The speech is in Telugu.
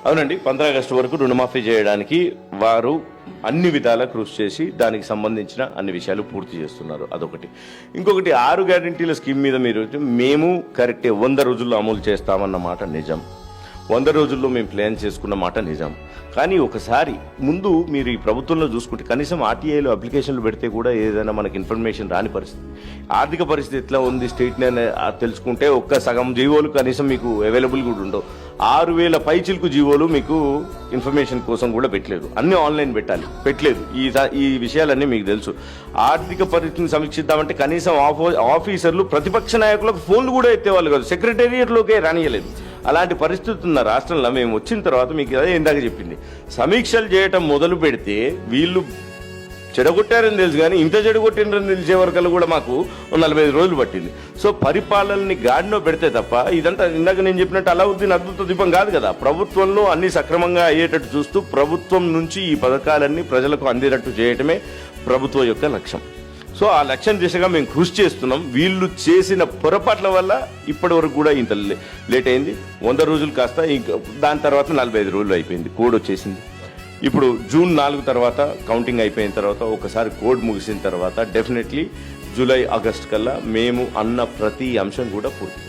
అవునండి, 15 ఆగస్టు వరకు రుణమాఫీ చేయడానికి వారు అన్ని విధాలా కృషి చేసి దానికి సంబంధించిన అన్ని విషయాలు పూర్తి చేస్తున్నారు. అదొకటి. ఇంకొకటి 6 గ్యారెంటీల స్కీమ్ మీద మేము కరెక్టే 100 రోజుల్లో అమలు చేస్తామన్న మాట నిజం. 100 రోజుల్లో మేము ప్లాన్ చేసుకున్న మాట నిజం. కానీ ఒకసారి ముందు మీరు ఈ ప్రభుత్వంలో చూసుకుంటే కనీసం ఆర్టీఐలో అప్లికేషన్లు పెడితే కూడా ఏదైనా మనకి ఇన్ఫర్మేషన్ రాని పరిస్థితి. ఆర్థిక పరిస్థితి ఎట్లా ఉంది స్టేట్ తెలుసుకుంటే ఒక్క సగం జీవోలు కనీసం మీకు అవైలబుల్ కూడా ఉండవు. 6,000 పైచిలకు జీవోలు మీకు ఇన్ఫర్మేషన్ కోసం కూడా పెట్టలేదు. అన్నీ ఆన్లైన్ పెట్టలేదు. ఈ విషయాలన్నీ మీకు తెలుసు. ఆర్థిక పరిస్థితిని సమీక్షిద్దామంటే కనీసం ఆఫీసర్లు ప్రతిపక్ష నాయకులకు ఫోన్లు కూడా ఎత్తేవాళ్ళు కాదు, సెక్రటేరియట్లోకే రానియలేదు. అలాంటి పరిస్థితి ఉన్న రాష్ట్రంలో మేము వచ్చిన తర్వాత మీకు అదే ఇందాక చెప్పింది, సమీక్షలు చేయటం మొదలు పెడితే వీళ్ళు చెడగొట్టారని తెలుసు, కానీ ఇంత చెడగొట్టినని తెలిసే వరకు కూడా మాకు 45 రోజులు పట్టింది. సో పరిపాలనని గాడిలో పెడితే తప్ప ఇదంతా ఇందాక నేను చెప్పినట్టు అలావుద్దీన్ అద్భుత దీపం కాదు కదా. ప్రభుత్వంలో అన్ని సక్రమంగా అయ్యేటట్టు చూస్తూ ప్రభుత్వం నుంచి ఈ పథకాలన్నీ ప్రజలకు అందేటట్టు చేయటమే ప్రభుత్వం యొక్క లక్ష్యం. సో ఆ లక్ష్యం దిశగా మేము కృషి చేస్తున్నాం. వీళ్ళు చేసిన పొరపాట్ల వల్ల ఇప్పటి వరకు కూడా ఇంత లేట్ అయింది. 100 రోజులు కాస్త దాని తర్వాత 45 రోజులు అయిపోయింది. కోడ్ వచ్చేసింది. ఇప్పుడు జూన్ 4 తర్వాత కౌంటింగ్ అయిపోయిన తర్వాత ఒకసారి కోడ్ ముగిసిన తర్వాత డెఫినెట్లీ జూలై ఆగస్ట్ కల్లా మేము అన్న ప్రతి అంశం కూడా పూర్తి.